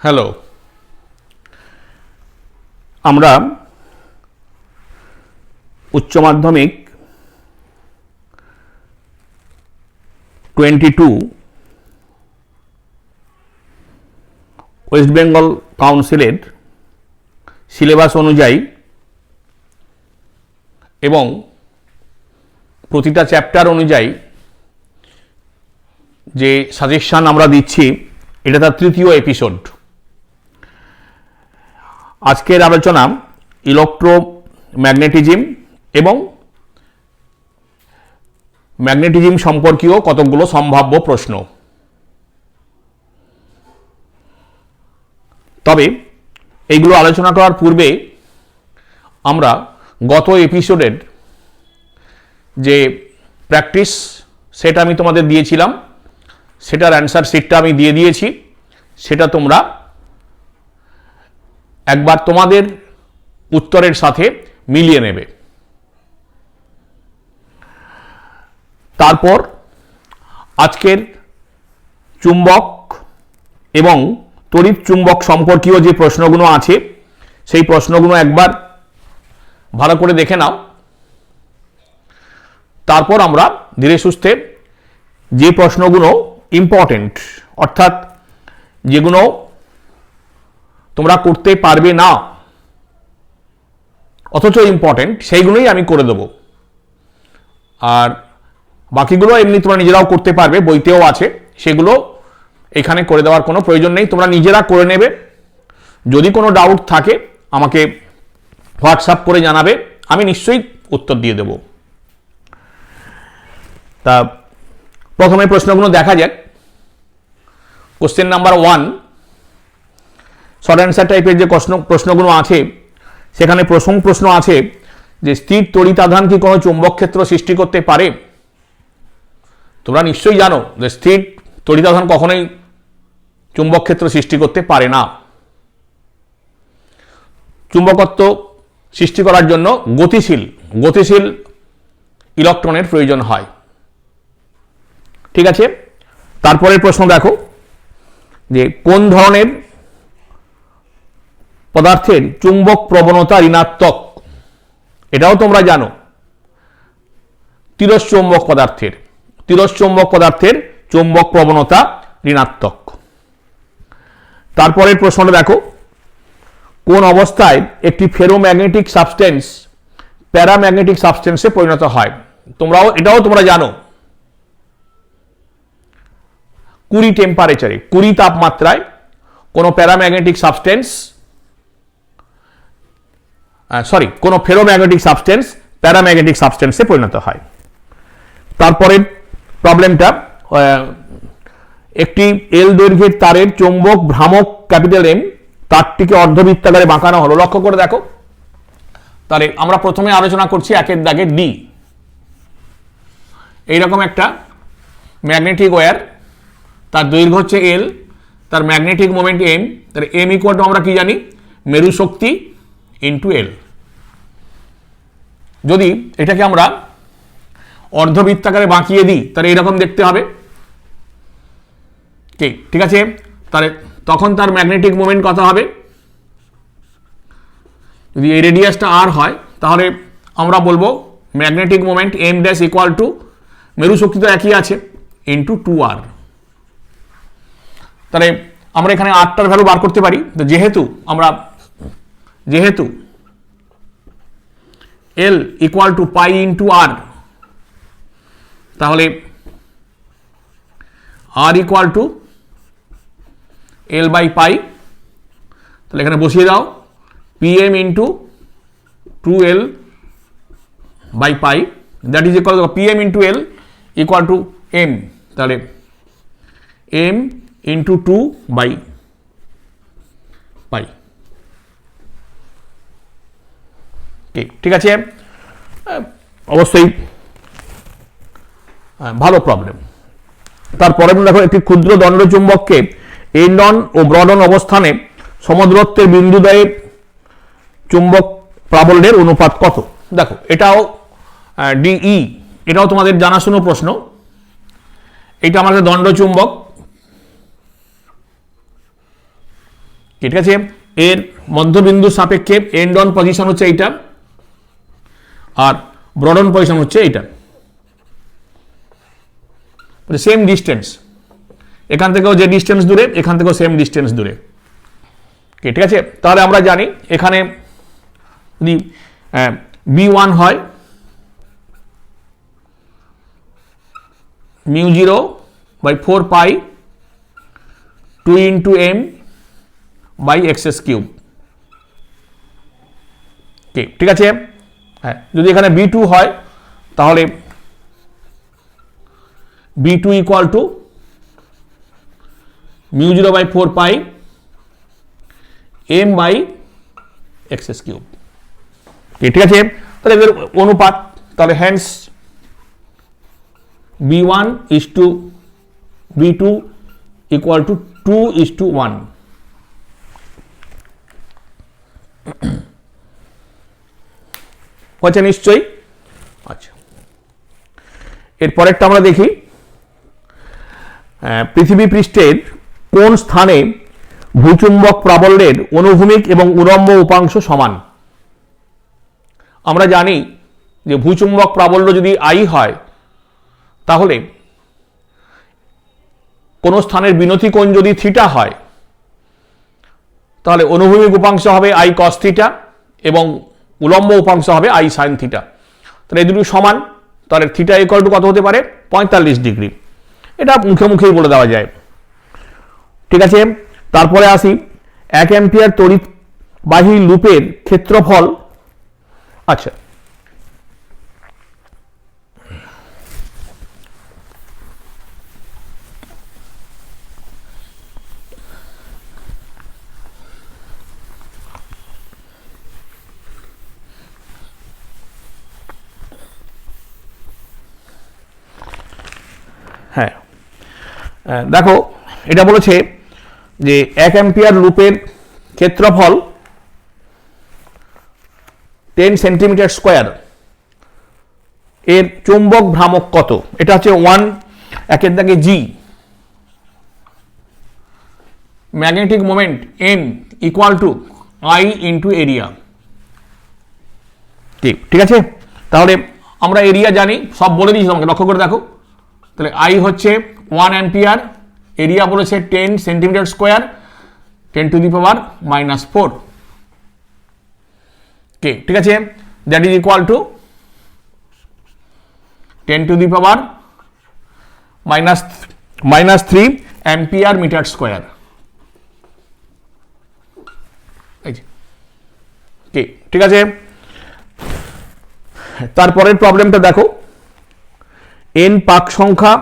Hello, আমরা উচ্চ মাধ্যমিক 22 ওয়েস্ট বেঙ্গল কাউন্সিলের সিলেবাস অনুযায়ী এবং প্রতিটা চ্যাপ্টার অনুযায়ী যে সাজেশন আমরা দিচ্ছি, এটা তার তৃতীয় এপিসোড। আজকের আলোচনা ইলেকট্রোম্যাগনেটিজম এবং ম্যাগনেটিজম সম্পর্কীয় কতগুলো সম্ভাব্য প্রশ্ন। তবে এইগুলো আলোচনা করার পূর্বে আমরা গত এপিসোডের যে প্র্যাকটিস সেট আমি তোমাদের দিয়েছিলাম, সেটার অ্যান্সার শিটটা আমি দিয়ে দিয়েছি। সেটা তোমরা একবার তোমাদের উত্তরের সাথে মিলিয়ে নেবে। তারপর আজকের চুম্বক এবং তড়িৎ চুম্বক সম্পর্কীয় যে প্রশ্নগুলো আছে, সেই প্রশ্নগুলো একবার ভালো করে দেখে নাও। তারপর আমরা ধীরে সুস্থে যে প্রশ্নগুলো ইম্পর্টেন্ট, অর্থাৎ যেগুলো তোমরা করতে পারবে না অথচ ইম্পর্টেন্ট, সেইগুলোই আমি করে দেব। আর বাকিগুলো এমনি তোমরা নিজেরাও করতে পারবে, বইতেও আছে, সেগুলো এখানে করে দেওয়ার কোনো প্রয়োজন নেই, তোমরা নিজেরা করে নেবে। যদি কোনো ডাউট থাকে আমাকে হোয়াটসঅ্যাপ করে জানাবে, আমি নিশ্চয়ই উত্তর দিয়ে দেব। তা প্রথমে প্রশ্নগুলো দেখা যাক। কোশ্চেন নাম্বার 1, শর্ট অ্যান্সার টাইপের যে প্রশ্নগুলো আছে, সেখানে প্রশ্ন আছে যে স্থির তড়িতাধান কি কোনো চুম্বক ক্ষেত্র সৃষ্টি করতে পারে? তোমরা নিশ্চয়ই জানো যে স্থির তড়িতাধান কখনোই চুম্বক ক্ষেত্র সৃষ্টি করতে পারে না। চুম্বকত্ব সৃষ্টি করার জন্য গতিশীল ইলেকট্রনের প্রয়োজন হয়। ঠিক আছে, তারপরের প্রশ্ন দেখো যে কোন ধরনের পদার্থের চুম্বক প্রবণতা ঋণাত্মক? এটাও তোমরা জানো, তিরস্চুম্বক পদার্থের চুম্বক প্রবণতা ঋণাত্মক। তারপরের প্রশ্নটা দেখো, কোন অবস্থায় একটি ফেরোম্যাগনেটিক সাবস্টেন্স প্যারাম্যাগনেটিক সাবস্টেন্সে পরিণত হয়? এটাও তোমরা জানো, 20 টেম্পারেচারে, 20 তাপমাত্রায় কোনো প্যারাম্যাগনেটিক সাবস্টেন্স কোনো ফেরোম্যাগনেটিক সাবস্টেন্স প্যারাম্যাগনেটিক সাবস্টেন্সে পরিণত হয়। তারপরের প্রবলেমটা, একটি এল দৈর্ঘ্যের তারের চৌম্বক ভ্রামক ক্যাপিটাল এম, তারটিকে অর্ধবৃত্তাকারে বাঁকানো হলো। লক্ষ্য করে দেখো, তাহলে আমরা প্রথমে আলোচনা করছি একের দাগে ডি। এইরকম একটা ম্যাগনেটিক ওয়্যার, তার দৈর্ঘ্য হচ্ছে এল, তার ম্যাগনেটিক মোমেন্ট এম, তাহলে এম ইকুয়াল টু আমরা কি জানি, মেরু শক্তি ইন্টু এল। যদি এটাকে আমরা অর্ধবৃত্তাকারে বাঁকিয়ে দিই তাহলে এরকম দেখতে হবে। ঠিক আছে, তাহলে তখন তার ম্যাগনেটিক মোমেন্ট কত হবে? যদি এই রেডিয়াসটা আর হয় তাহলে আমরা বলবো magnetic moment M dash equal to, মেরু শক্তি তো একই আছে, ইন্টু 2r। তাহলে আমরা এখানে আরটার ভ্যালু বার করতে পারি। যেহেতু L equal to pi into R, তাহলে R equal to L by pi. তাহলে এখানে বসিয়ে দাও PM into 2l by pi, that is equal to PM into L equal to M, তাহলে এম ইন্টু 2 বাই পাই। ঠিক আছে, অবশ্যই ভালো প্রবলেম। তারপরে দেখো, একটি ক্ষুদ্র দণ্ডচুম্বককে এন্ডন ও ব্রডন অবস্থানে সমদূরত্বের বিন্দুদ্বয়ে চুম্বক প্রাবল্যের অনুপাত কত? দেখো, এটাও ডিই, এটাও তোমাদের জানাশোনা প্রশ্ন। এটা আমাদের দণ্ডচুম্বক, ঠিক আছে, এর মধ্যবিন্দু সাপেক্ষে এন্ড অন পজিশন হচ্ছে এইটা, আর ব্রড অন পজিশন হচ্ছে এইটা, সেম ডিস্টেন্স, এখান থেকেও যে ডিস্টেন্স দূরে এখান থেকেও সেম ডিস্টেন্স দূরে। ঠিক আছে, তাহলে আমরা জানি এখানে যদি B1 হয় μ0/4 2 into m by x³ ঠিক আছে। হ্যাঁ, যদি এখানে B2 হয় তাহলে B2 equal to μ0/4 m by x³ ঠিক আছে। তাহলে এদের অনুপাত, তাহলে hence B1 is to B2 equal to 2:1। হচ্ছে নিশ্চয়ই। আচ্ছা, এরপরেরটা আমরা দেখি, পৃথিবী পৃষ্ঠের কোন স্থানে ভূচুম্বক প্রাবল্যের অনুভূমিক এবং উলম্ব উপাংশ সমান। আমরা জানি যে ভূচুম্বক প্রাবল্য যদি I হয় তাহলে কোন স্থানের বিনতি কোণ যদি থিটা হয় তাহলে অনুভূমিক উপাংশ হবে I cos থিটা এবং উলম্ব উপাংশ হবে I sin থিটা। তাহলে এই দুটো সমান, তাহলে থিটা ইকুয়াল টু কত হতে পারে 45 ডিগ্রি। এটা মুখে মুখেই বলে দেওয়া যায়। ঠিক আছে, তারপরে আসি 1 অ্যাম্পিয়ার তড়িৎবাহী লুপের ক্ষেত্রফল। আচ্ছা, হ্যাঁ দেখো, এটা বলেছে যে 1 অ্যাম্পিয়ার লুপের ক্ষেত্রফল 10 সেন্টিমিটার স্কোয়ার, এর চুম্বক ভ্রামক কত? এটা হচ্ছে 1 একের দাগে G, magnetic moment M equal to I into area. ঠিক আছে, তাহলে আমরা এরিয়া জানি, সব বলে দিয়েছি তোমাকে, লক্ষ্য করে দেখো। তাহলে I হচ্ছে 1 অ্যাম্পিয়ার, এরিয়া বলেছে 10 centimetre square, 10 to the power -4। ঠিক আছে, that is equal to 10 to the power -3 ampere metre square. ঠিক আছে, তারপরের প্রবলেমটা দেখো, n পাক সংখ্যা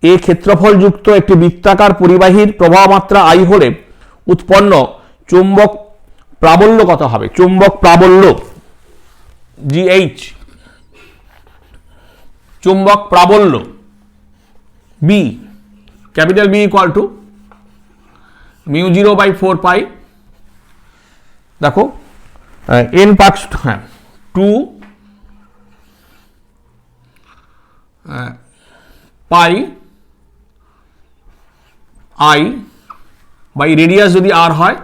এ ক্ষেত্রফল যুক্ত একটি বৃত্তাকার পরিবাহীর প্রবাহ মাত্রা I হলে উৎপন্ন চুম্বক প্রাবল্য কত হবে? চুম্বক প্রাবল্য GH, চুম্বক প্রাবল্য B, capital B equal to μ0/4 দেখো n পাক 2 পাই I বাই রেডিয়াস যদি R হয়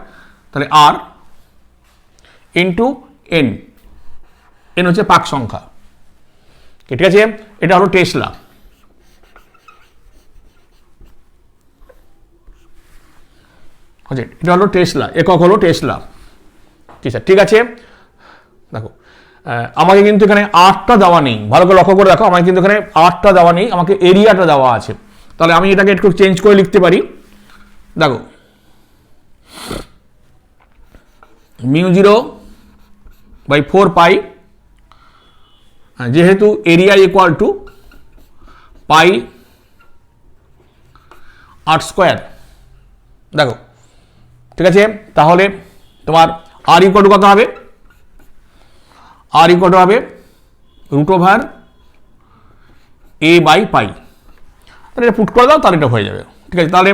তাহলে R ইন্টু n, n হচ্ছে পাক সংখ্যা। ঠিক আছে, এটা হলো টেসলা। এটা হলো টেসলা, একক হলো টেসলা। ঠিক আছে, দেখো আমাকে কিন্তু এখানে আরটা দেওয়া নেই, ভালো করে লক্ষ্য করে দেখো, আমাকে কিন্তু এখানে আরটা দেওয়া নেই, আমাকে এরিয়াটা দেওয়া আছে। তাহলে আমি এটাকে একটু চেঞ্জ করে লিখতে পারি। দেখো μ0/4 যেহেতু area equal to pi r square. দেখো ঠিক আছে, তাহলে তোমার r ইকুয়াল টু কত হবে? r ইকুয়াল টু হবে √a/পাই। তাহলে এটা পুট করে দাও, তাহলে এটা হয়ে যাবে। ঠিক আছে, তাহলে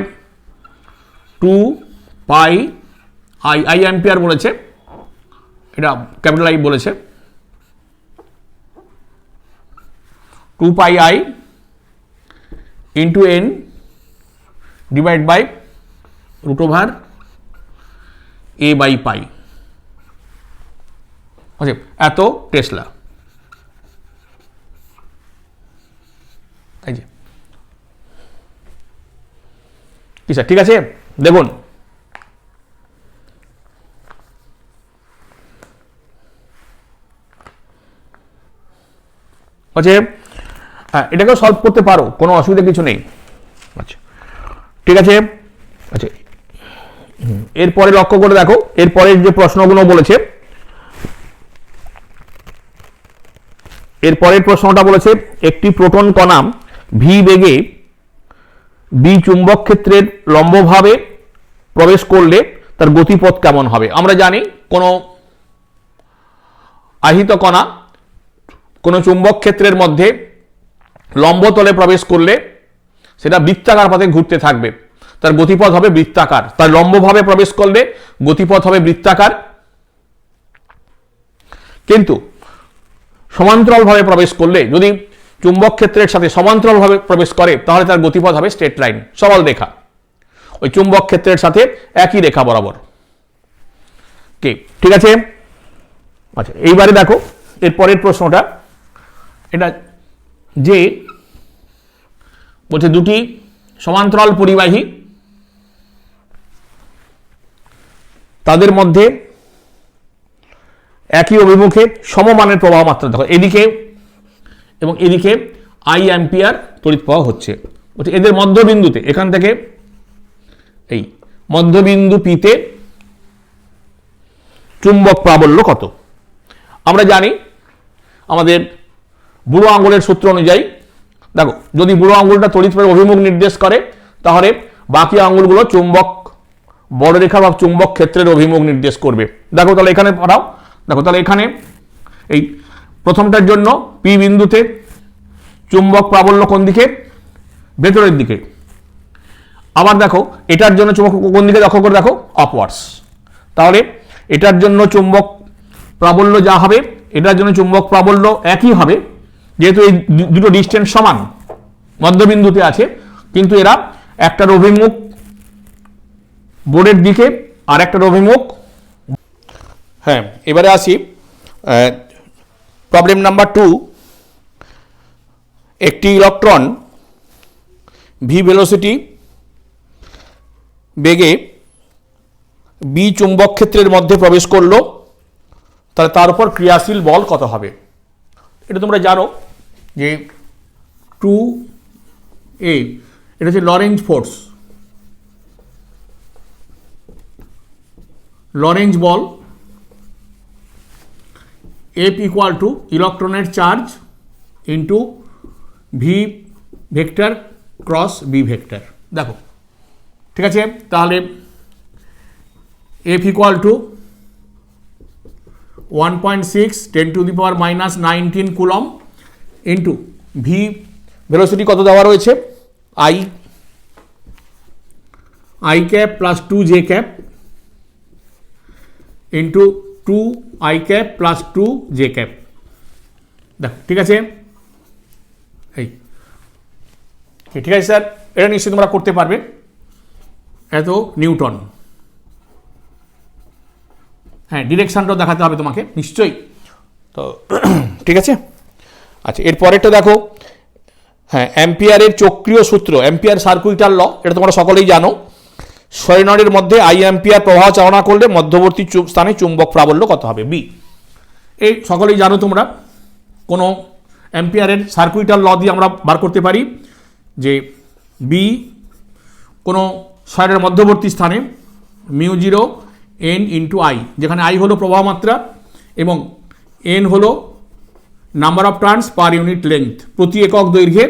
2 পাই I অ্যাম্পিয়ার বলেছে, এটা ক্যাপিটাল I বলেছে, 2 pi I into n divide by √a a by pi, এত টেসলা। এই যে কি স্যার, ঠিক আছে, দেখুন হ্যাঁ, এটাকেও সলভ করতে পারো, কোনো অসুবিধা কিছু নেই। আচ্ছা ঠিক আছে। আচ্ছা এরপরে লক্ষ্য করে দেখো, এরপরের যে প্রশ্নগুলো বলেছে, এরপরের প্রশ্নটা বলেছে একটি প্রোটন কণা ভি বেগে বি চুম্বক ক্ষেত্রের লম্বভাবে প্রবেশ করলে তার গতিপথ কেমন হবে। আমরা জানি কোনো আহিত কণা কোনো চুম্বক ক্ষেত্রের মধ্যে লম্বতলে প্রবেশ করলে সেটা বৃত্তাকার পথে ঘুরতে থাকবে, তার গতিপথ হবে বৃত্তাকার। তার লম্বভাবে প্রবেশ করলে গতিপথ হবে বৃত্তাকার, কিন্তু সমান্তরালভাবে প্রবেশ করলে, যদি চুম্বক ক্ষেত্রের সাথে সমান্তরালভাবে প্রবেশ করে, তাহলে তার গতিপথ হবে স্ট্রেট লাইন, সরল রেখা, ওই চুম্বক ক্ষেত্রের সাথে একই রেখা বরাবর। ঠিক আছে। আচ্ছা এইবারে দেখো এর প্রশ্নটা, এটা যে বলছে দুটি সমান্তরাল পরিবাহী, তাদের মধ্যে একই অভিমুখে সমমানের প্রবাহ মাত্রা দেখো, এদিকে এবং এদিকে আই অ্যাম্পিয়ার তড়িৎ প্রবাহ হচ্ছে। এদের মধ্যবিন্দুতে, এখান থেকে এই মধ্যবিন্দু পিতে চুম্বক প্রাবল্য কত। আমরা জানি আমাদের বুড়ো আঙুলের সূত্র অনুযায়ী, দেখো যদি বুড়ো আঙুলটা তড়িৎ প্রবাহের অভিমুখ নির্দেশ করে, তাহলে বাকি আঙুলগুলো চুম্বক বড়রেখা বা চুম্বক ক্ষেত্রের অভিমুখ নির্দেশ করবে। দেখো তাহলে এখানে পড়াও, দেখো তাহলে এখানে এই প্রথমটার জন্য পি বিন্দুতে চুম্বক প্রাবল্য কোন দিকে, ভেতরের দিকে। আবার দেখো এটার জন্য চুম্বক কোন দিকে, লক্ষ্য করে দেখো আপওয়ার্ডস। তাহলে এটার জন্য চুম্বক প্রাবল্য যা হবে, এটার জন্য চুম্বক প্রাবল্য একই হবে, যেহেতু এই দুটো ডিস্টেন্স সমান, মধ্যবিন্দুতে আছে, কিন্তু এরা একটার অভিমুখ বোর্ডের দিকে আর একটার অভিমুখ। হ্যাঁ এবারে আসি প্রবলেম নাম্বার 2। একটি ইলেকট্রন ভি ভেলোসিটি বেগে বি চুম্বক ক্ষেত্রের মধ্যে প্রবেশ করলো, তাহলে তার উপর ক্রিয়াশীল বল কত হবে। এটা তোমরা জানো যে 2a, এটা হচ্ছে লরেঞ্জ ফোর্স, লরেঞ্জ বল, F ইকুয়াল টু ইলেকট্রনের charge into V vector cross B vector. দেখো ঠিক আছে, তাহলে F equal to 1.6 10⁻⁻19 coulomb into V velocity কত দেওয়া রয়েছে, I cap plus 2j cap into 2i cap plus 2j cap. দেখো ঠিক আছে, এই ঠিক আছে স্যার, এটা নিশ্চয়ই তোমরা করতে পারবে। এত নিউটন, হ্যাঁ ডিরেকশনটাও দেখাতে হবে তোমাকে নিশ্চয়ই, তো ঠিক আছে। আচ্ছা এরপরেরটা দেখো, হ্যাঁ অ্যাম্পিয়ারের চক্রীয় সূত্র, অ্যাম্পিয়ার সার্কুইটাল ল, এটা তোমরা সকলেই জানো। সলিনয়েডের মধ্যে আই অ্যাম্পিয়ার প্রবাহ চালনা করলে মধ্যবর্তী স্থানে চুম্বক প্রাবল্য কত হবে, বি। এই সকলেই জানো তোমরা, কোনো অ্যাম্পিয়ারের সার্কুইটাল ল দিয়ে আমরা বার করতে পারি যে বি কোনো সলিনয়েডের মধ্যবর্তী স্থানে μ0 n ইন্টু আই, যেখানে আই হলো প্রবাহ মাত্রা এবং এন হলো number of turns per unit length, প্রতি একক দৈর্ঘ্যে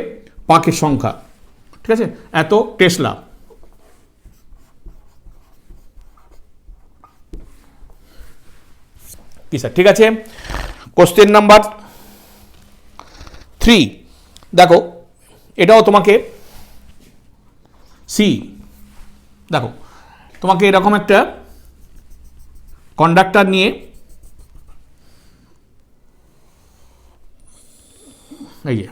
পাকের সংখ্যা। ঠিক আছে, এত টেসলা। কি স্যার, ঠিক আছে। কোশ্চেন নাম্বার 3 দেখো, এটাও তোমাকে সি, দেখো তোমাকে এরকম একটা কন্ডাক্টর নিয়ে এই যে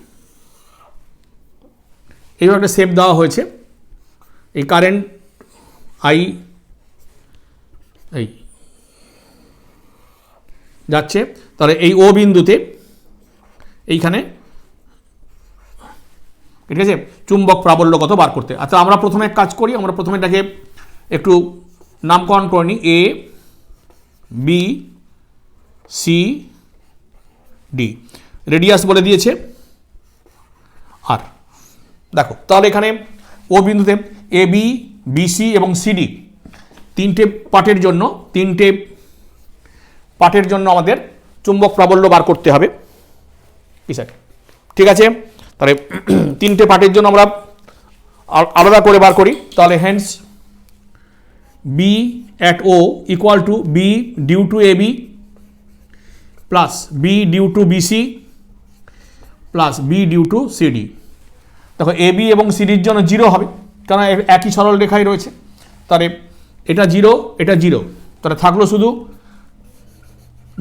এইভাবে একটা শেপ দেওয়া হয়েছে, এই কারেন্ট আই এই যাচ্ছে, তাহলে এই ও বিন্দুতে এইখানে, ঠিক আছে, চুম্বক প্রাবল্য কত বার করতে। আচ্ছা আমরা প্রথমে এক কাজ করি, আমরা প্রথমে এটাকে একটু নামকরণ করে নিই, A B C D, radius বলে দিয়েছে আর। দেখো তাহলে এখানে ও বিন্দুতে এ বি বিসি এবং সিডি তিনটে পার্টের জন্য আমাদের চুম্বক প্রাবল্য বার করতে হবে। কি স্যার? ঠিক আছে, তাহলে তিনটে পার্টের জন্য আমরা আলাদা করে বার করি। তাহলে hence B at O equal to B due to A B plus B due to BC plus B due to CD. দেখো এ বি এবং সিডির জন্য 0 হবে, কারণ একই সরল রেখায় রয়েছে। তাহলে এটা 0, এটা 0, তাহলে থাকলো শুধু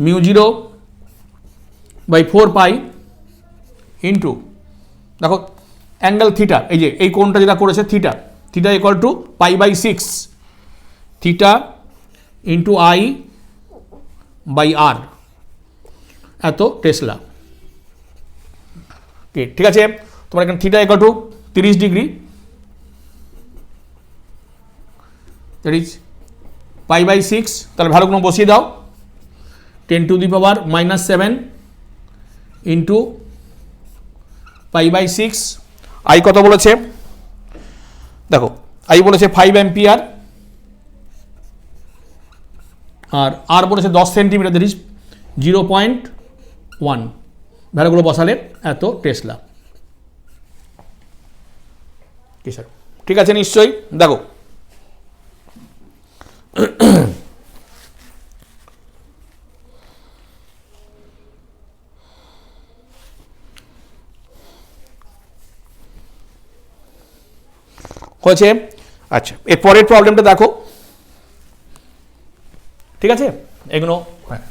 মিউ 0/4 পাই ইন্টু, দেখো অ্যাঙ্গেল থিটা, এই যে এই কোণটা যেটা করেছে theta, theta equal to π/6 theta into I/r, এত টেসলা। ঠিক আছে, তোমার এখানে theta equal to 30 degree, that is π/6, তাহলে ভ্যালুগুলো বসিয়ে দাও, 10⁻⁻7 ইন্টু π/6। আই কত বলেছে? দেখো আই বলেছে 5 অ্যাম্পিয়ার আর আর বলেছে 10 সেন্টিমিটার, দ্যাট ইজ 0.1, ভ্যালুগুলো বসালে এত টেসলা। কি স্যার? ঠিক আছে নিশ্চয়ই। দেখো হয়েছে। আচ্ছা এর পরের প্রবলেমটা দেখো, ঠিক আছে, এগুলো হ্যাঁ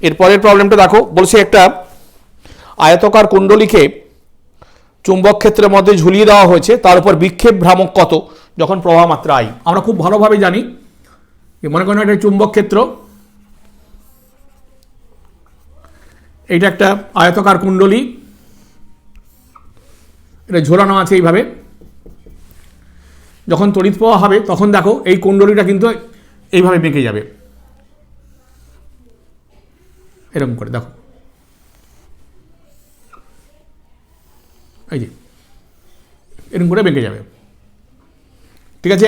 এর পরের প্রবলেমটা দেখো, বলছে একটা আয়তকার কুণ্ডলীকে চুম্বক ক্ষেত্রের মধ্যে ঝুলিয়ে দেওয়া হয়েছে, তার উপর বিক্ষেপ ভ্রামক কত যখন প্রবাহ মাত্রা আই। আমরা খুব ভালোভাবে জানি, মনে করেন একটা চুম্বক ক্ষেত্র, এইটা একটা আয়তকার কুণ্ডলী, এটা ঝোলানো আছে এইভাবে, যখন তড়িৎ প্রবাহ হবে তখন দেখো এই কুণ্ডলীটা কিন্তু এইভাবে বেঁকে যাবে, এরকম করে দেখো, এই যে এরকম করে বেঁকে যাবে। ঠিক আছে,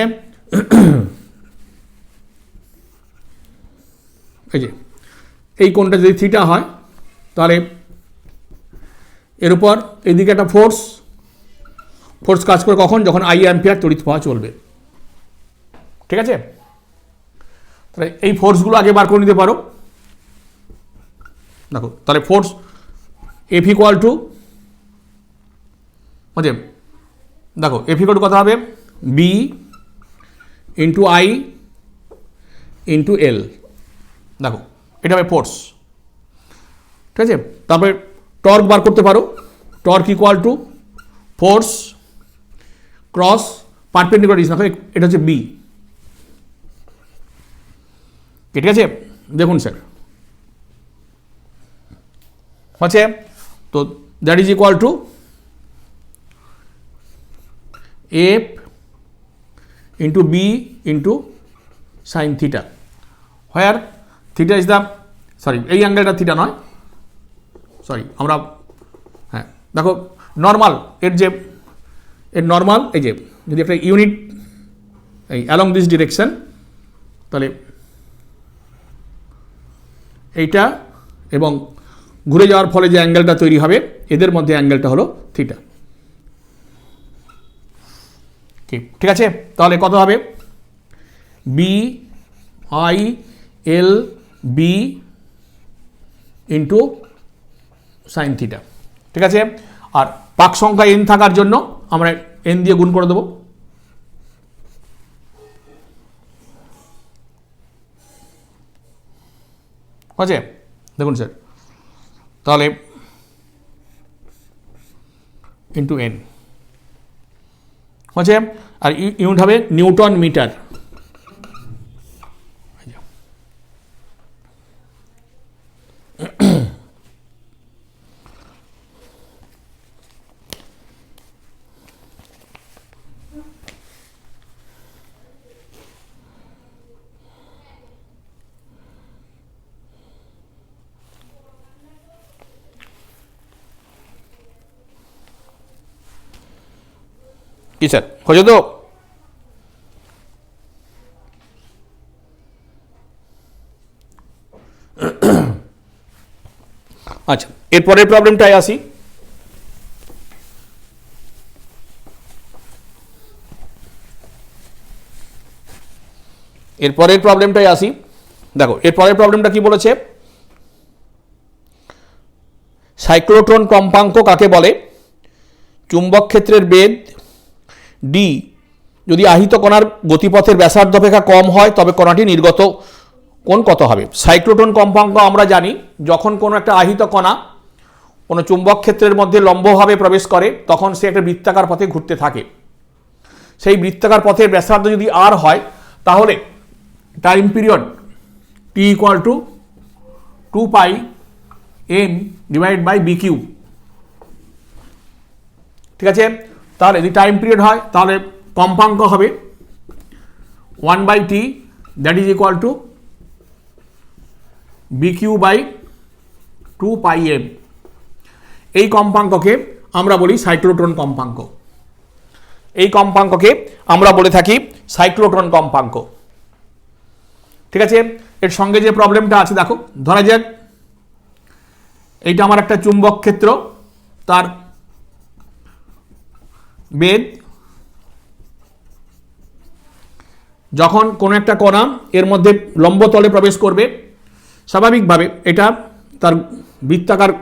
এই যে এই কোণটা যদি থিটা হয় তাহলে এর উপর এদিকে একটা ফোর্স কাজ করে কখন, যখন I অ্যাম্পিয়ার তড়িৎ প্রবাহ চলবে। ঠিক আছে, তাহলে এই ফোর্সগুলো আগে বার করে নিতে পারো। দেখো তাহলে ফোর্স F ইকুয়াল টু, বুঝে দেখো F ইকুয়াল টু কত হবে, B into I into L, দেখো এটা হবে ফোর্স। ঠিক আছে, তারপরে টর্ক বার করতে পারো, torque equal to force cross perpendicular distance, দেখো এটা হচ্ছে B। ঠিক আছে, দেখুন স্যার হচ্ছে, তো that is equal two F into B into sine theta, where theta is the, sorry এই অ্যাঙ্গেলটা থিটা নয়, সরি আমরা, হ্যাঁ দেখো নর্মাল, এর নর্মাল, এই যে যদি একটা ইউনিট এই অ্যালং দিস ডিরেকশন, তাহলে এইটা এবং ঘুরে যাওয়ার ফলে যে অ্যাঙ্গেলটা তৈরি হবে এদের মধ্যে অ্যাঙ্গেলটা হলো থিটা। ঠিক আছে, তাহলে কত হবে, BILB ইন্টু সাইন থিটা। ঠিক আছে, আর পাক সংখ্যা n থাকার জন্য আমরা n দিয়ে গুণ করে দেবো। আছে দেখুন স্যার, তাহলে ইন্টু এন হচ্ছে, আর ইউনিট হবে নিউটন মিটার। কি স্যার হয়েছে তো? আচ্ছা, এরপরের প্রবলেমটায় আসি। এরপরের প্রবলেমটায় আসি। দেখো এরপরের প্রবলেমটা কি বলেছে, সাইক্লোট্রন কম্পাঙ্ক কাকে বলে? চুম্বক ক্ষেত্রের বেদ ডি যদি আহিত কণার গতিপথের ব্যাসার্ধ অপেক্ষা কম হয় তবে কণাটি নির্গত কোণ কত হবে? সাইক্লোট্রন কম্পাঙ্ক আমরা জানি, যখন কোনো একটা আহিত কণা কোনো চুম্বক ক্ষেত্রের মধ্যে লম্বভাবে প্রবেশ করে তখন সে একটা বৃত্তাকার পথে ঘুরতে থাকে। সেই বৃত্তাকার পথের ব্যাসার্ধ যদি আর হয় তাহলে time period T equal to 2 π m divide by B Q. ঠিক আছে, তাহলে যদি টাইম পিরিয়ড হয় তাহলে কম্পাঙ্ক হবে 1/t that is equal to B Q by 2 π m। এই কম্পাঙ্ককে আমরা বলি সাইক্লোট্রন কম্পাঙ্ক। এই কম্পাঙ্ককে আমরা বলে থাকি সাইক্লোট্রন কম্পাঙ্ক। ঠিক আছে, এর সঙ্গে যে প্রবলেমটা আছে দেখো, ধরা যাক এইটা আমার একটা চুম্বক ক্ষেত্র, তার বেদ যখন কোনো একটা কণা এর মধ্যে লম্ব তলে প্রবেশ করবে স্বাভাবিকভাবে এটা তার বৃত্তাকার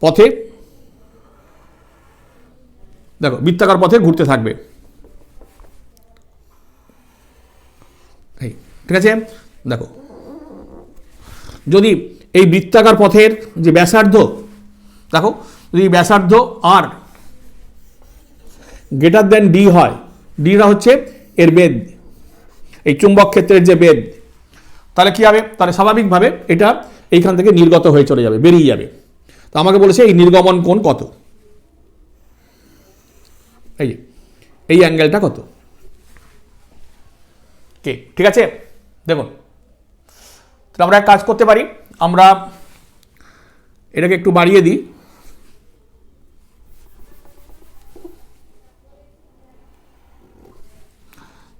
পথে, দেখো বৃত্তাকার পথে ঘুরতে থাকবে। ঠিক আছে, দেখো যদি এই বৃত্তাকার পথের যে ব্যাসার্ধ, দেখো যদি ব্যাসার্ধ আর গ্রেটার দেন ডি হয়, ডিটা হচ্ছে এর বেদ, এই চুম্বক ক্ষেত্রের যে বেদ, তাহলে কি হবে? তাহলে স্বাভাবিকভাবে এটা এইখান থেকে নির্গত হয়ে চলে যাবে, বেরিয়ে যাবে। তো আমাকে বলেছে এই নির্গমন কোণ কত, এই অ্যাঙ্গেলটা কত। কে ঠিক আছে, দেখুন তাহলে আমরা এক কাজ করতে পারি, আমরা এটাকে একটু বাড়িয়ে দিই।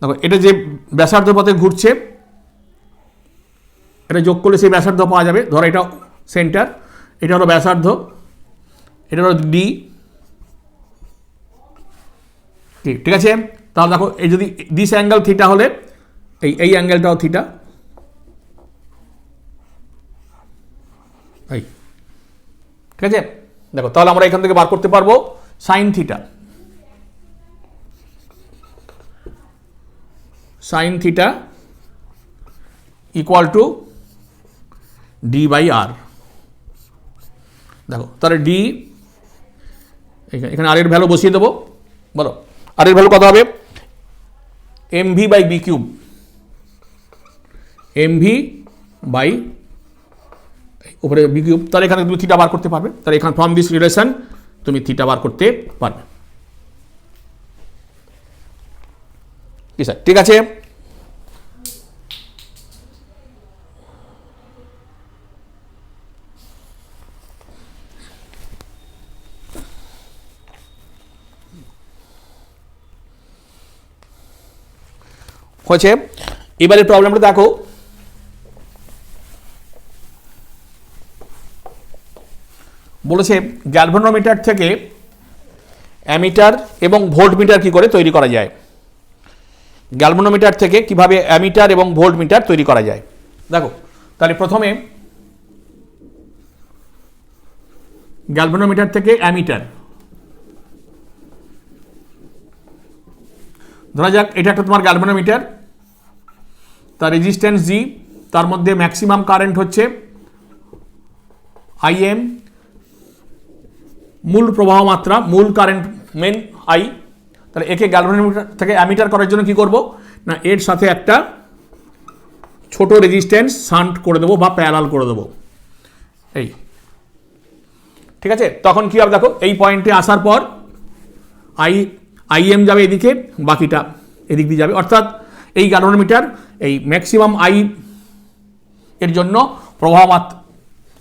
দেখো এটা যে ব্যাসার্ধ পথে ঘুরছে এটা যোগ করলে সেই ব্যাসার্ধ পাওয়া যাবে। ধরো এটা সেন্টার, এটা হলো ব্যাসার্ধ, এটা হলো ডি। ঠিক আছে, তাহলে দেখো এই যদি দিস অ্যাঙ্গেল থিটা হলে এই অ্যাঙ্গেলটাও থিটা। ঠিক আছে, দেখো তাহলে আমরা এখান থেকে বার করতে পারবো sine theta. Sine theta equal to D by R. দেখো তাহলে ডি, এখানে আর এর ভ্যালু বসিয়ে দেবো। বলো আর এর ভ্যালু কত হবে? M V by B cube, M V by উপরে বি কিউব। তাহলে এখানে তুমি থিটা বার করতে পারবে। তাহলে এখানে ফ্রম দিস রিলেশন তুমি থিটা বার করতে পারবে। কি স্যার ঠিক আছে? হয়েছে, এবারে প্রবলেমটা দেখো, বলেছে গ্যালভানোমিটার থেকে অ্যামিটার এবং ভোল্টমিটার কি করে তৈরি করা যায়। গ্যালভানোমিটার থেকে কিভাবে অ্যামিটার এবং ভোল্টমিটার তৈরি করা যায়। দেখো তাহলে প্রথমে গ্যালভানোমিটার থেকে অ্যামিটার, ধরা যাক এটা একটা তোমার গ্যালভানোমিটার, তার রেজিস্ট্যান্স জি, তার মধ্যে ম্যাক্সিমাম কারেন্ট হচ্ছে আইএম মূল প্রবাহ মাত্রা, মূল কারেন্ট মেন আই। তাহলে একে গ্যালভানোমিটার থেকে অ্যামিটার করার জন্য কি করব না, এর সাথে একটা ছোট রেজিস্ট্যান্স শান্ট করে দেবো বা প্যারালাল করে দেবো, এই ঠিক আছে। তখন কি হবে দেখো, এই পয়েন্টে আসার পর আইএম যাবে এদিকে, বাকিটা এদিক দিয়ে যাবে, অর্থাৎ এই গ্যালভানোমিটার এই ম্যাক্সিমাম আই এর জন্য প্রবাহ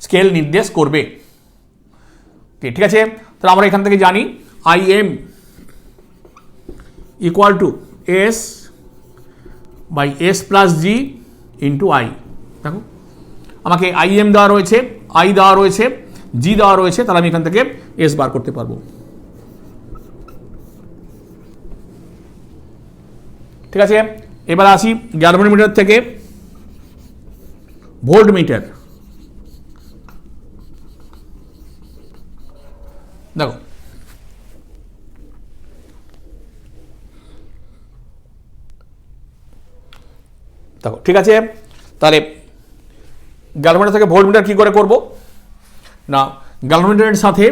স্কেল নির্দেশ করবে। ঠিক আছে, তাহলে আমরা এখান থেকে জানি IM equal to S by S plus G into I. দেখো আমাকে আইএম দেওয়া রয়েছে, আই দেওয়া রয়েছে, জি দেওয়া রয়েছে, তাহলে আমি এখান থেকে এস বার করতে পারবো। ঠিক আছে, এবার আসি গ্যালভানোমিটার থেকে ভোল্ট মিটার। দেখো দেখো ঠিক আছে, তাহলে গ্যালভানোমিটার থেকে ভোল্টমিটার কি করে করব না, গ্যালভানোমিটারের সাথে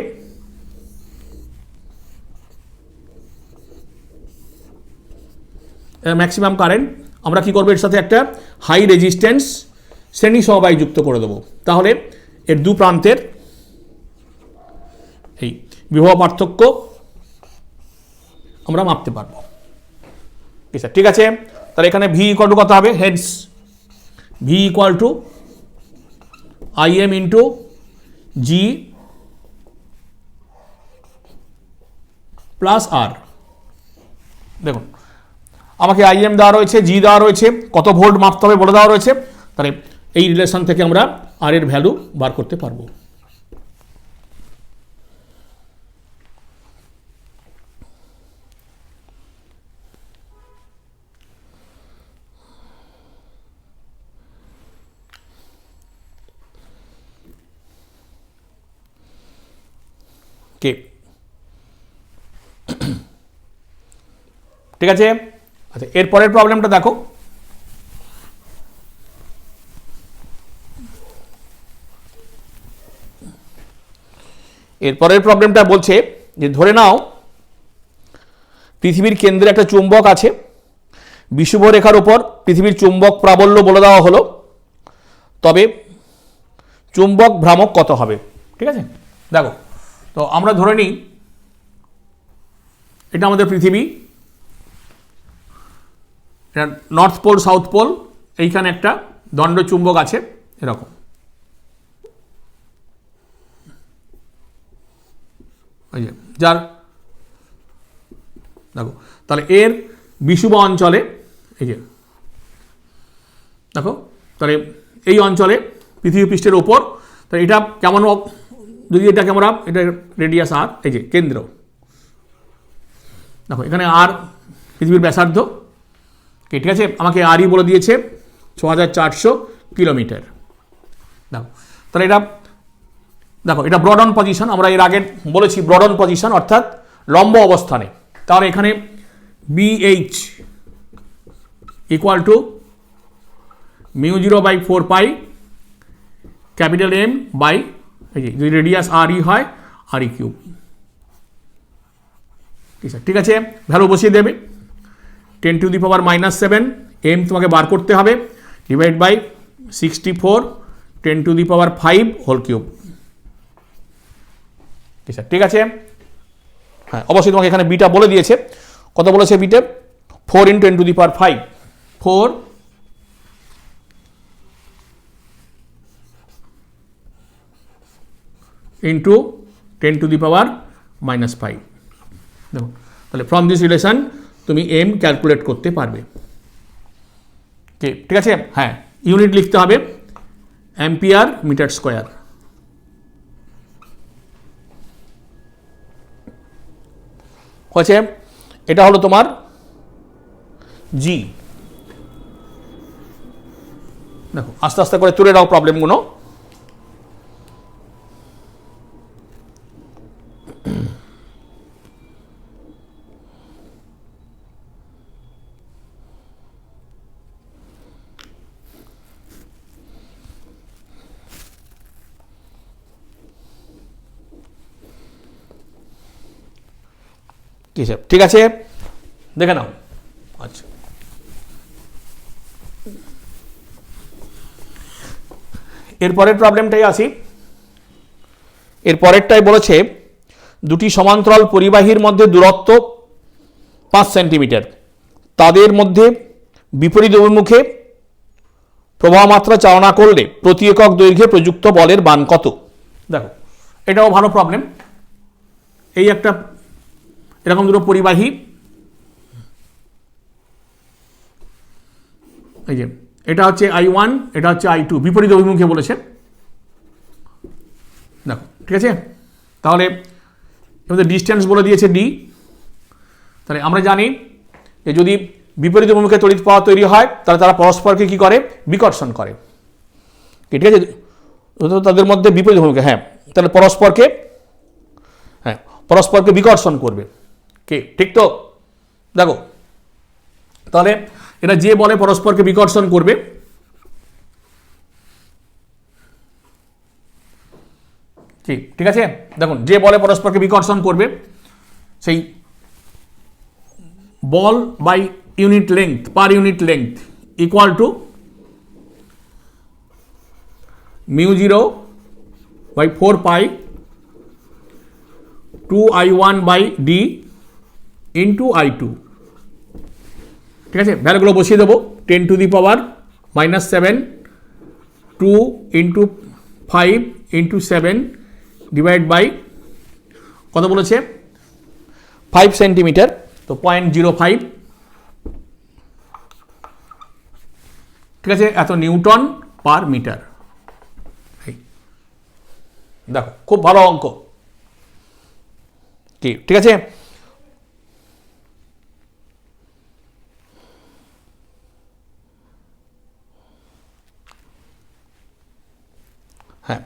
ম্যাক্সিমাম কারেন্ট আমরা কি করবো, এর সাথে একটা হাই রেজিস্ট্যান্স শ্রেণী সমবায় যুক্ত করে দেবো, তাহলে এর দু প্রান্তের এই বিভব পার্থক্য আমরা মাপতে পারবো। ঠিক আছে, তাহলে এখানে ভি ইকুয়াল টু কত হবে, হেডস V equal to IM into G plus R. দেখুন আমাকে আইএম দেওয়া রয়েছে, জি দেওয়া রয়েছে, কত ভোল্ট মাপতে হবে বলে দেওয়া রয়েছে, তাহলে এই রিলেশন থেকে আমরা আর এর ভ্যালু বার করতে পারবো। কে ঠিক আছে, আচ্ছা এরপরের প্রবলেমটা দেখো, এরপরের প্রবলেমটা বলছে যে ধরে নাও পৃথিবীর কেন্দ্রে একটা চুম্বক আছে, বিষুব রেখার উপর পৃথিবীর চুম্বক প্রাবল্য বলে দেওয়া হলো, তবে চুম্বক ভ্রামক কত হবে। ঠিক আছে, দেখো তো আমরা ধরে নিই এটা আমাদের পৃথিবী, এটা নর্থ পোল সাউথ পোল, এইখানে একটা দণ্ড চুম্বক আছে এরকম, এই যে যার দেখো, তাহলে এর বিষুব অঞ্চলে এই যে দেখো, তাহলে এই অঞ্চলে পৃথিবী পৃষ্ঠের ওপর, তাহলে এটা কেমন, যদি এটাকে আমরা, এটা রেডিয়াস আর, এই যে কেন্দ্র, দেখো এখানে আর পৃথিবীর ব্যাসার্ধ, ঠিক আছে, আমাকে আরই বলে দিয়েছে 6400 কিলোমিটার। দেখো তাহলে এটা দেখো, এটা ব্রড অন পজিশন, আমরা এর আগে বলেছি ব্রড অন পজিশন অর্থাৎ লম্ব অবস্থানে, তাহলে এখানে BH equal to μ0/4 capital M by, এই যে যদি রেডিয়াস আর ই হয় আর ই কিউব। ঠিক আছে, ভ্যালু বসিয়ে দেবে, 10⁻⁻7 এম তোমাকে বার করতে হবে, ডিভাইড বাই 64 10⁵ হোল কিউব। ঠিক আছে, হ্যাঁ অবশ্যই তোমাকে এখানে বিটা বলে দিয়েছে, কত বলেছে বিটা, 4 × 10⁵, 4 ইন্টু 10⁻⁻5। দেখো তাহলে ফ্রম দিস রিলেশন তুমি এম ক্যালকুলেট করতে পারবে। ঠিক আছে, হ্যাঁ ইউনিট লিখতে হবে অ্যাম্পিয়ার মিটার স্কোয়ার। হচ্ছে এটা হলো তোমার জি। দেখো আস্তে আস্তে করে তুলে দাও প্রবলেমগুলো। কিসের, ঠিক আছে দেখে নাও। আচ্ছা এরপরের প্রবলেমটাই আসি। এর পরেরটাই বলেছে দুটি সমান্তরাল পরিবাহীর মধ্যে দূরত্ব 5 সেন্টিমিটার, তাদের মধ্যে বিপরীত অভিমুখে প্রবাহ মাত্রা চালনা করলে প্রতি একক দৈর্ঘ্যে প্রযুক্ত বলের মান কত। দেখো এটাও ভালো প্রবলেম। এই একটা এরকম দুটো পরিবাহী, এই যে এটা হচ্ছে I1, এটা হচ্ছে I2, বিপরীত অভিমুখে বলেছে। দেখো ঠিক আছে, তাহলে এর ডিস্টেন্স বলে দিয়েছে d। তাহলে আমরা জানি যে যদি বিপরীত অভিমুখে তড়িৎ প্রবাহ তৈরি হয় তাহলে তারা পরস্পরকে কি করে, বিকর্ষণ করে, ঠিক আছে তাদের মধ্যে বিপরীত অভিমুখে, হ্যাঁ তাহলে পরস্পরকে বিকর্ষণ করবে, কে ঠিক তো। দেখো তাহলে এটা যে বলে পরস্পরকে বিকর্ষণ করবে, ঠিক আছে দেখুন যে বলে পরস্পরকে বিকর্ষণ করবে সেই বল by unit length, per unit length equal to μ0 by 4 pi 2I1 by d into I2, ঠিক আছে ভ্যালুগুলো বসিয়ে দেবো। 10 to the power -7, 2 into 5 into 7 divide by কত বলেছে 5 সেন্টিমিটার, তো 0.05, ঠিক আছে এত নিউটন পার মিটার। দেখো খুব ভালো অঙ্ক, কি ঠিক আছে। হ্যাঁ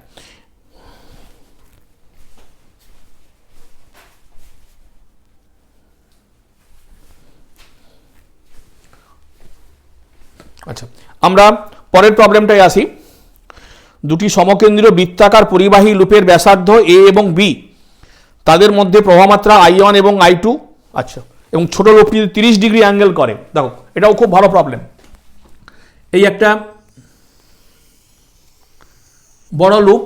আচ্ছা আমরা পরের প্রবলেমটায় আসি। দুটি সমকেন্দ্রীয় বৃত্তাকার পরিবাহী লুপের ব্যাসার্ধ a এবং b, তাদের মধ্যে প্রবাহমাত্রা I1 এবং I2, আচ্ছা এবং ছোট লুপটি 30 ডিগ্রি অ্যাঙ্গেল করে। দেখো এটাও খুব ভালো প্রবলেম। এই একটা বড় লুপ,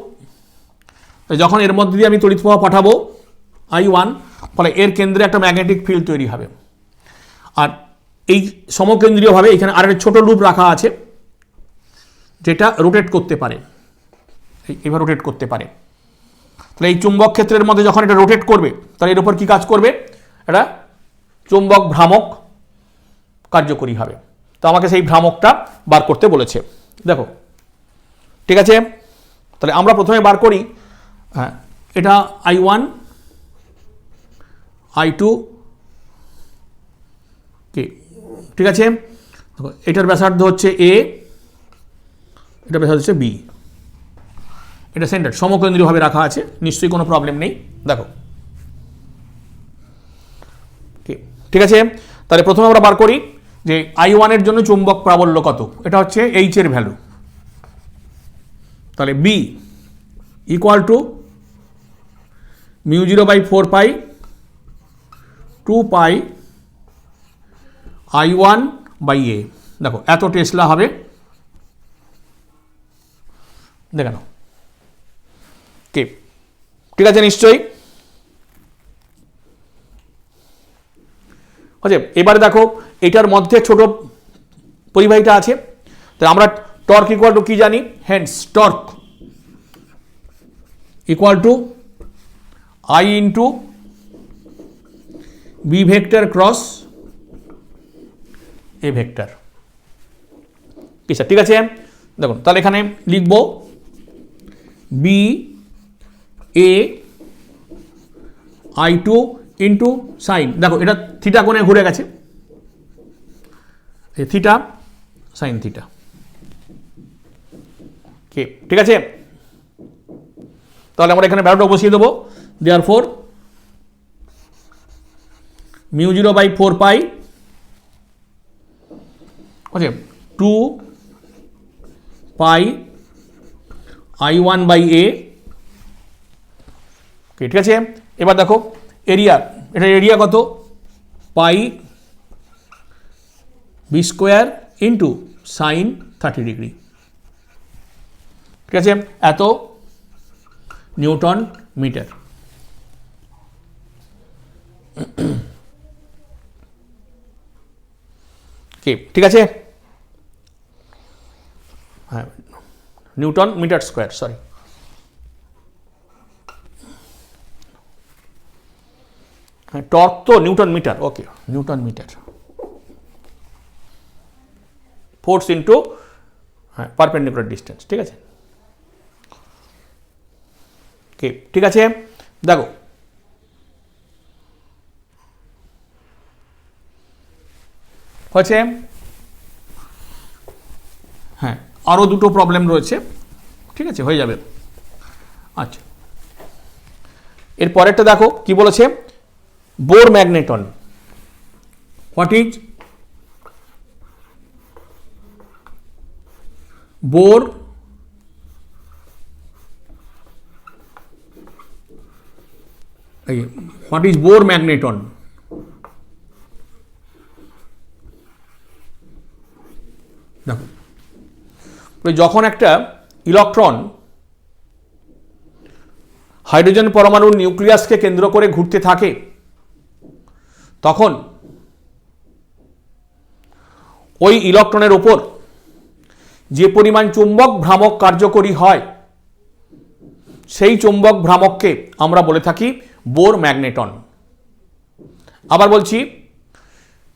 যখন এর মধ্যে দিয়ে আমি তড়িৎ প্রবাহ পাঠাবো I1, ফলে এর কেন্দ্রে একটা ম্যাগনেটিক ফিল্ড তৈরি হবে। আর এই সমকেন্দ্রীয়ভাবে এখানে আরেকটা ছোট লুপ রাখা আছে যেটা রোটেট করতে পারে, এইভাবে রোটেট করতে পারে। তাহলে এই চুম্বক ক্ষেত্রের মধ্যে যখন এটা রোটেট করবে তাহলে এর উপর কি কাজ করবে, এটা চুম্বক ভ্রামক কার্যকরী হবে। তো আমাকে সেই ভ্রামকটা বার করতে বলেছে। দেখো ঠিক আছে, তাহলে আমরা প্রথমে বার করি, হ্যাঁ এটা I1 I2 কি ঠিক আছে, এটার ব্যাসার্ধ হচ্ছে a, এটা ব্যাসার্ধ হচ্ছে b, এটা সেন্টার সমকেন্দ্রীয়ভাবে রাখা আছে, নিশ্চয়ই কোনো প্রবলেম নেই। দেখো ঠিক আছে, তাহলে প্রথমে আমরা বার করি যে I1 এর জন্য চুম্বক প্রাবল্য কত, এটা হচ্ছে h এর ভ্যালু। তাহলে b equal to μ0 by 4 pi 2 pi I1 by a। দেখো এত টেসলা হবে, দেখে নাও কে ঠিক আছে নিশ্চয়ই। আচ্ছা এবারে দেখো এটার মধ্যে ছোট পরিবাহীটা আছে, তাহলে আমরা টর্ক ইকুয়াল টু কি জানি, hence torque equal to I into B vector cross A vector, কি স্যার ঠিক আছে। দেখুন তাহলে এখানে লিখব B A I2 into sign, দেখো এটা থিটা কোণে ঘুরে গেছে, থিটা সাইন থিটা, ঠিক আছে। তাহলে আমরা এখানে ভ্যালুটা বসিয়ে দেবো, therefore μ0 by 4 pi 2 pi I1 by a, ঠিক আছে। এবার দেখো এরিয়া, এটা এরিয়া কত pi B square into sine 30 degree. ঠিক আছে, এত নিউটন মিটার। ঠিক আছে, হ্যাঁ নিউটন মিটার স্কোয়ার, সরি। হ্যাঁ টর্ক তো newton metre, okay newton metre, force into হ্যাঁ পারপেন্ডিকুলার ডিস্টেন্স। ঠিক আছে, ঠিক আছে, দেখো হচ্ছে, হ্যাঁ আরও দুটো প্রবলেম রয়েছে। ঠিক আছে, হয়ে যাবে। আচ্ছা, এর পরেরটা দেখো কি বলেছে, Bohr magneton. What is Bohr what is Bohr magneton? দেখো, যখন একটা ইলেকট্রন হাইড্রোজেন পরমাণুর নিউক্লিয়াসকে কেন্দ্র করে ঘুরতে থাকে, তখন ওই ইলেকট্রনের উপর যে পরিমাণ চুম্বক ভ্রামক কার্যকরী হয়, সেই চুম্বক ভ্রামককে আমরা বলে থাকি বোর ম্যাগনেটন। আবার বলছি,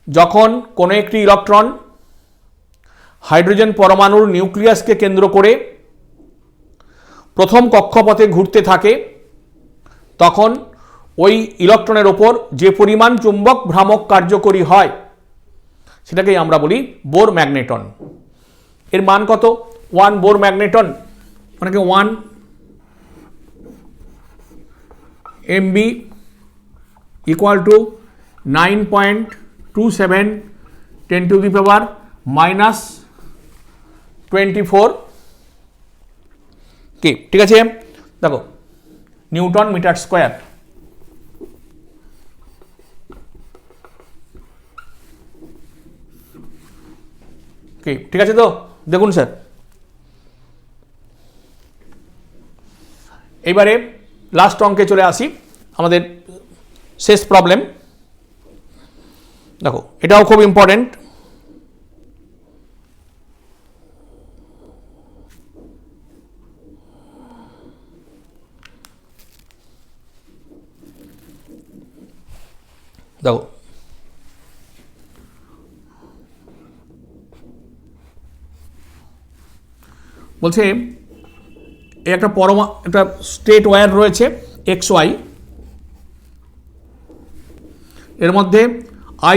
যখন কোনো একটি ইলেকট্রন হাইড্রোজেন পরমাণুর নিউক্লিয়াসকে কেন্দ্র করে প্রথম কক্ষপথে ঘুরতে থাকে, তখন ওই ইলেকট্রনের ওপর যে পরিমাণ চুম্বক ভ্রামক কার্যকরী হয়, সেটাকেই আমরা বলি বোর ম্যাগনেটন। এর মান কত? 1 বোর ম্যাগনেটন মানে 1 MB ইকুয়াল টু 9.27 10⁻⁻24 কি? ঠিক আছে, দেখো নিউটন মিটার স্কোয়ার। কি ঠিক আছে তো? দেখুন স্যার, এবারে লাস্ট অঙ্কে চলে আসি, আমাদের শেষ প্রবলেম। দেখো এটাও খুব ইম্পর্টেন্ট। দেখো বলছে একটা একটা স্টেট ওয়্যার রয়েছে XY, এর মধ্যে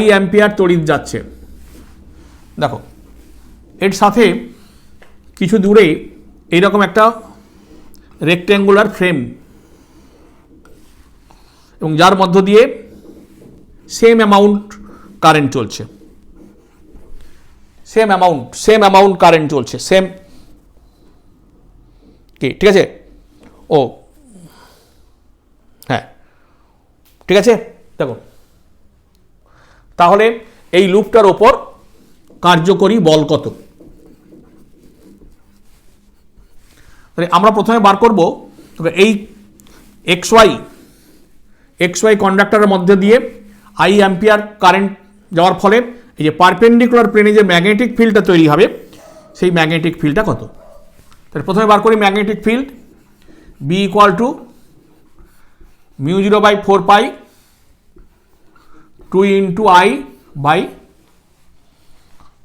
I অ্যাম্পিয়ার তড়িৎ যাচ্ছে। দেখো এর সাথে কিছু দূরে এইরকম একটা রেক্ট্যাঙ্গুলার ফ্রেম, এবং যার মধ্য দিয়ে সেম অ্যামাউন্ট কারেন্ট চলছে, সেম অ্যামাউন্ট কারেন্ট চলছে, সেম। কি ঠিক আছে? ও হ্যাঁ ঠিক আছে, দেখো তাহলে এই লুপটার ওপর কার্যকরী বল কত? আমরা প্রথমে বার করব এই XY কন্ডাক্টরের মধ্যে দিয়ে I অ্যাম্পিয়ার কারেন্ট যাওয়ার ফলে এই যে পারপেন্ডিকুলার প্লেনে যে ম্যাগনেটিক ফিল্ডটা তৈরি হবে, সেই ম্যাগনেটিক ফিল্ডটা কত? তাহলে প্রথমে বার করি magnetic field, B equal to μ0/4π 2 into I by,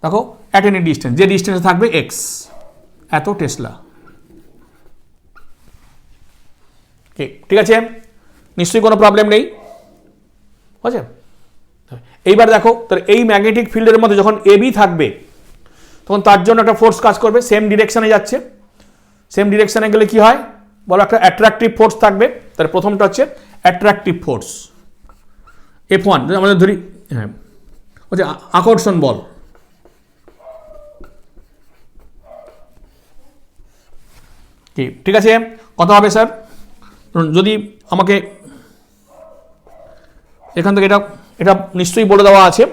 দেখো অ্যাট এনি ডিস্টেন্স, যে ডিস্টেন্সে থাকবে x, এত টেসলা। ঠিক আছে, নিশ্চয়ই কোনো প্রবলেম নেই, বুঝছে? এইবার দেখো, তাহলে এই ম্যাগনেটিক ফিল্ডের মধ্যে যখন AB থাকবে, তখন তার জন্য একটা ফোর্স কাজ করবে, সেম ডিরেকশনে যাচ্ছে। সেম ডিরেকশনে গেলে কি হয় বলো? একটা অ্যাট্রাকটিভ ফোর্স থাকবে। তাহলে প্রথমটা হচ্ছে অ্যাট্রাকটিভ ফোর্স F1, আমাদের ধরি হ্যাঁ হচ্ছে আকর্ষণ বল। ঠিক আছে, কত হবে স্যার? যদি আমাকে এখান থেকে এটা এটা নিশ্চয়ই বলে দেওয়া আছে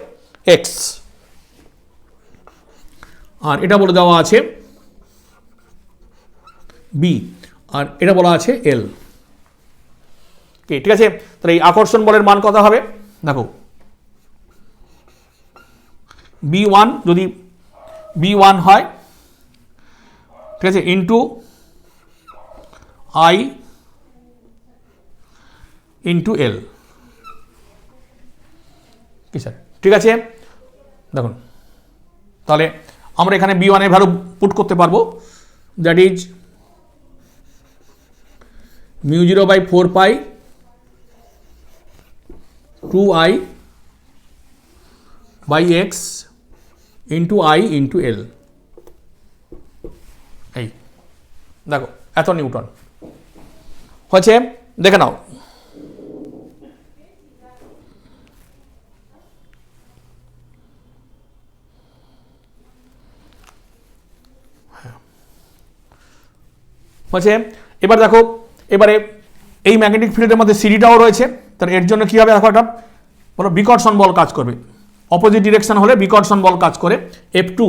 এক্স, আর এটা বলে দেওয়া আছে বি, আর এটা বলা আছে এল। ঠিক আছে, তাহলে এই আকর্ষণ বলের মান কত হবে? দেখো B1 যদি B1 হয়, ঠিক আছে, ইন্টু I ইন্টু এল। কি স্যার? ঠিক আছে, দেখুন তাহলে আমরা এখানে B1 এর ভ্যালু পুট করতে পারবো, that is μ0/4 2I by X into I into L. এই দেখো এত নিউটন হচ্ছে, দেখে নাও। হচ্ছে এবার দেখো, এবারে এই ম্যাগনেটিক ফিল্ডের মধ্যে সিডিটাও রয়েছে, তাহলে এর জন্য কী হবে? দেখো একটা বলো বিকর্ষণ বল কাজ করবে, অপোজিট ডিরেকশন হলে বিকর্ষণ বল কাজ করে F2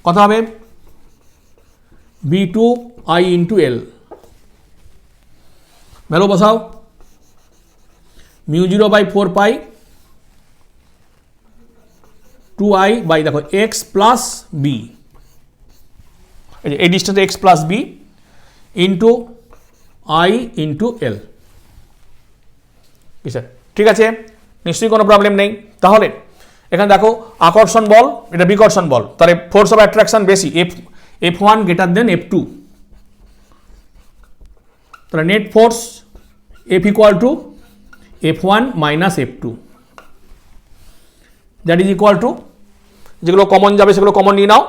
কত হবে? B2I into L. ভ্যালু বসাও, μ0/4 2I বাই দেখো এক্স প্লাস বি, এই distance X plus B into I into L. ঠিক আছে, নিশ্চয়ই কোনো প্রবলেম নেই। তাহলে এখানে দেখো আকর্ষণ বল, এটা বিকর্ষণ বল, তাহলে ফোর্স অফ অ্যাট্রাকশন বেশি, F1 গ্রেটার দেন F2, তাহলে net force F equal to F1 minus F2, that is equal to, যেগুলো কমন যাবে সেগুলো কমন নিয়ে নাও।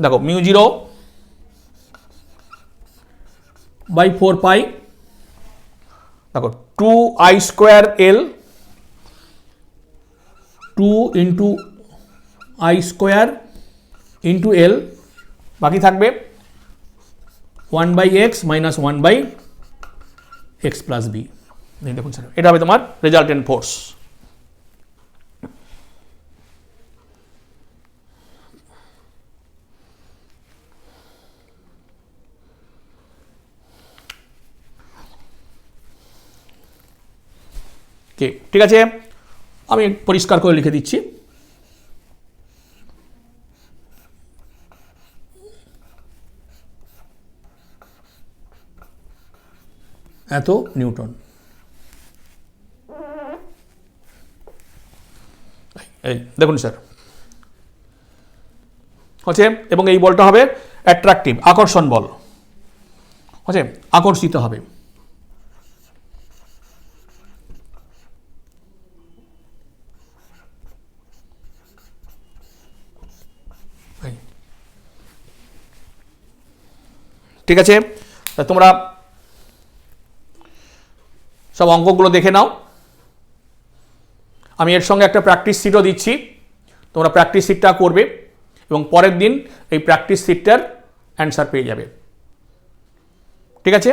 দেখো μ0/4 দেখো 2I square L 2 into I square into L, বাকি থাকবে 1/x minus 1/x plus B. দেখুন স্যার, এটা হবে তোমার রেজাল্টেন্ট ফোর্স। ঠিক আছে, আমি পরিষ্কার করে লিখে দিচ্ছি। এত নিউটন। এই দেখুন স্যার হচ্ছে, এবং এই বলটা হবে অ্যাট্রাকটিভ, আকর্ষণ বল হচ্ছে, আকর্ষিত হবে। ঠিক আছে, তোমরা সব অঙ্কগুলো দেখে নাও। আমি এর সঙ্গে একটা প্র্যাকটিস শিটও দিচ্ছি, তোমরা প্র্যাকটিস শিটটা করবে এবং পরের দিন এই প্র্যাকটিস শিটটার অ্যান্সার পেয়ে যাবে। ঠিক আছে।